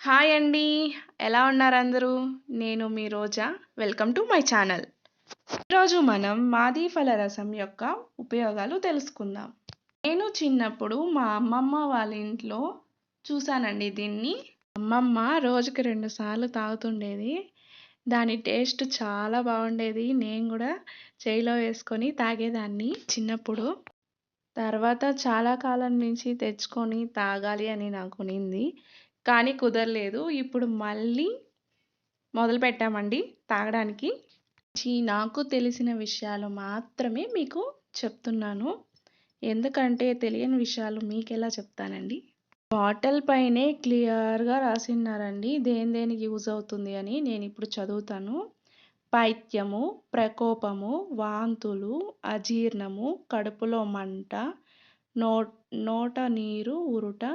Hi అండి. ఎలా ఉన్నారు అందరూ? నేను మీ Roja. Welcome to my channel. ఈరోజు మనం మాది ఫల రసం యొక్క ఉపయోగాలు తెలుసుకుందాం. నేను చిన్నప్పుడు మా అమ్మమ్మ వాళ్ళ ఇంట్లో చూశానండి దీన్ని. అమ్మమ్మ రోజుకి 2 సార్లు తాగుతుండేది. దాని టేస్ట్ చాలా బాగుండేది. నేను కూడా చేయిలో వేసుకొని తాగేదాన్ని చిన్నప్పుడు. తర్వాత చాలా కాలం నుంచి తెచ్చుకొని తాగాలి అని నాకు ఉన్నింది. కానీ కుదరలేదు. ఇప్పుడు మళ్ళీ మొదలుపెట్టామండి తాగడానికి. నాకు తెలిసిన విషయాలు మాత్రమే మీకు చెప్తున్నాను. ఎందుకంటే తెలియని విషయాలు మీకెలా చెప్తానండి. బాటిల్ పైనే క్లియర్‌గా రాసున్నారండి. దేనికి యూజ్ అవుతుంది అని. నేనిప్పుడు చదువుతాను. పైత్యము, ప్రకోపము, వాంతులు, అజీర్ణము, కడుపులో మంట, నో నోట నీరు ఊరుట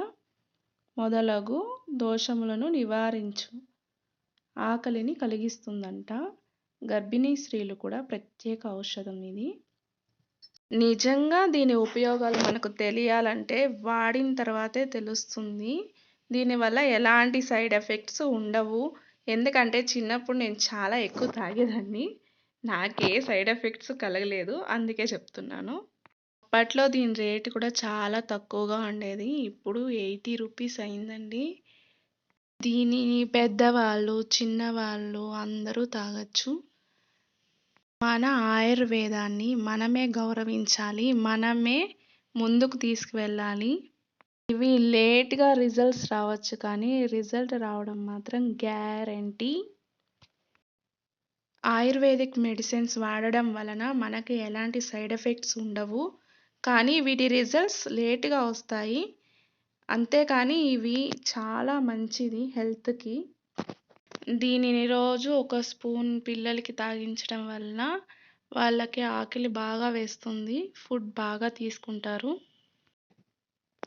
మొదలగు దోషములను నివారించు. ఆకలిని కలిగిస్తుందంట. గర్భిణీ స్త్రీలు కూడా ప్రత్యేక ఔషధం ఇది. నిజంగా దీని ఉపయోగాలు మనకు తెలియాలంటే వాడిన తర్వాతే తెలుస్తుంది. దీనివల్ల ఎలాంటి సైడ్ ఎఫెక్ట్స్ ఉండవు. ఎందుకంటే చిన్నప్పుడు నేను చాలా ఎక్కువ తాగేదాన్ని. నాకే సైడ్ ఎఫెక్ట్స్ కలగలేదు. అందుకే చెప్తున్నాను. అప్పట్లో దీని రేటు కూడా చాలా తక్కువగా ఉండేది. ఇప్పుడు 80 రూపీస్ అయిందండి. దీనిని పెద్దవాళ్ళు, చిన్నవాళ్ళు అందరూ తాగొచ్చు. మన ఆయుర్వేదాన్ని మనమే గౌరవించాలి. మనమే ముందుకు తీసుకువెళ్ళాలి. ఇవి లేట్‌గా రిజల్ట్స్ రావచ్చు కానీ రిజల్ట్ రావడం మాత్రం గ్యారంటీ. ఆయుర్వేదిక్ మెడిసిన్స్ వాడడం వలన మనకి ఎలాంటి సైడ్ ఎఫెక్ట్స్ ఉండవు. కానీ వీటి రిజల్ట్స్ లేట్‌గా వస్తాయి. అంతేకానీ ఇవి చాలా మంచిది హెల్త్‌కి. దీనిని రోజు ఒక స్పూన్ పిల్లలకి తాగించడం వలన వాళ్ళకి ఆకలి బాగా వేస్తుంది. ఫుడ్ బాగా తీసుకుంటారు.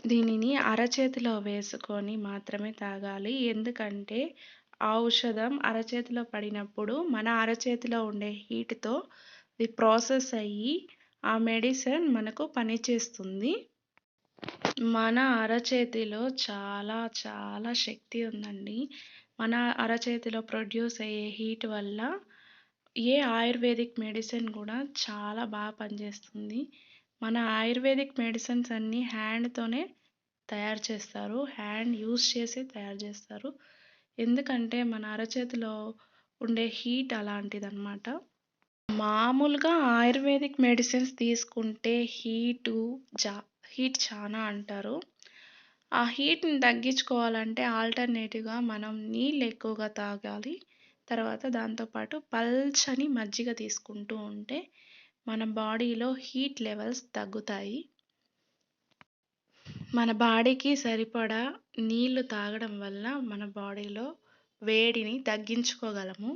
దీనిని అరచేతిలో వేసుకొని మాత్రమే తాగాలి. ఎందుకంటే ఔషధం అరచేతిలో పడినప్పుడు మన అరచేతిలో ఉండే హీట్‌తో ఇది ప్రాసెస్ అయ్యి ఆ మెడిసిన్ మనకు పనిచేస్తుంది. మన అరచేతిలో చాలా శక్తి ఉందండి. మన అరచేతిలో ప్రొడ్యూస్ అయ్యే హీట్ వల్ల ఏ ఆయుర్వేదిక్ మెడిసిన్ కూడా చాలా బాగా పనిచేస్తుంది. మన ఆయుర్వేదిక్ మెడిసిన్స్ అన్నీ హ్యాండ్‌తోనే తయారు చేస్తారు. హ్యాండ్ యూజ్ చేసి తయారు చేస్తారు. ఎందుకంటే మన అరచేతిలో ఉండే హీట్ అలాంటిదన్నమాట. మామూలుగా ఆయుర్వేదిక్ మెడిసిన్స్ తీసుకుంటే హీట్ చాలా అంటారు. ఆ హీట్‌ని తగ్గించుకోవాలంటే ఆల్టర్‌నేటివ్‌గా మనం నీళ్ళు ఎక్కువగా తాగాలి. తర్వాత దాంతో పాటు పల్చని మజ్జిగ తీసుకుంటూ ఉంటే మన బాడీలో హీట్ లెవెల్స్ తగ్గుతాయి. మన బాడీకి సరిపడా నీళ్ళు తాగడం వల్ల మన బాడీలో వేడిని తగ్గించుకోగలము.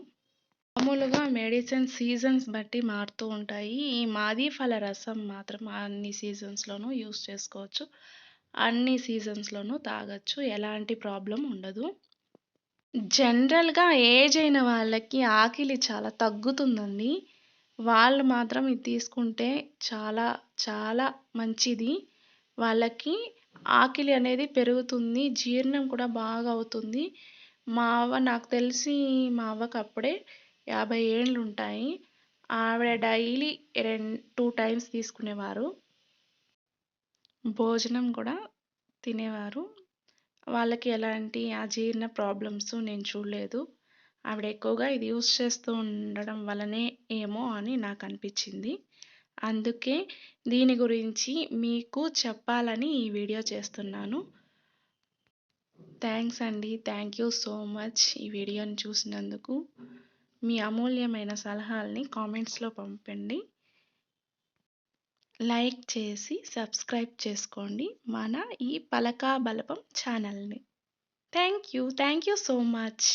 మామూలుగా మెడిసిన్ సీజన్స్ బట్టి మారుతూ ఉంటాయి. ఈ మాది ఫల రసం మాత్రం అన్ని సీజన్స్‌లోనూ యూజ్ చేసుకోవచ్చు. అన్ని సీజన్స్‌లోనూ తాగొచ్చు. ఎలాంటి ప్రాబ్లమ్ ఉండదు. జనరల్‌గా ఏజ్ అయిన వాళ్ళకి ఆకలి చాలా తగ్గుతుందండి. వాళ్ళు మాత్రం ఇది తీసుకుంటే చాలా మంచిది. వాళ్ళకి ఆకలి అనేది పెరుగుతుంది. జీర్ణం కూడా బాగా అవుతుంది. నాకు తెలిసి మా అవ్వకి అప్పుడే 50 ఏండ్లు ఉంటాయి. ఆవిడ డైలీ 2 టైమ్స్ తీసుకునేవారు. భోజనం కూడా తినేవారు. వాళ్ళకి ఎలాంటి అజీర్ణ ప్రాబ్లమ్స్ నేను చూడలేదు. ఆవిడ ఎక్కువగా ఇది యూజ్ చేస్తూ ఉండడం వల్లనే ఏమో అని నాకు అనిపించింది. అందుకే దీని గురించి మీకు చెప్పాలని ఈ వీడియో చేస్తున్నాను. థ్యాంక్స్ అండి. థ్యాంక్ యూ సో మచ్ ఈ వీడియోని చూసినందుకు. మీ అమూల్యమైన సలహాల్ని కామెంట్స్‌లో పంపండి. లైక్ చేసి సబ్స్క్రైబ్ చేసుకోండి మన ఈ పలకా బలపం ఛానల్‌ని. Thank you so much.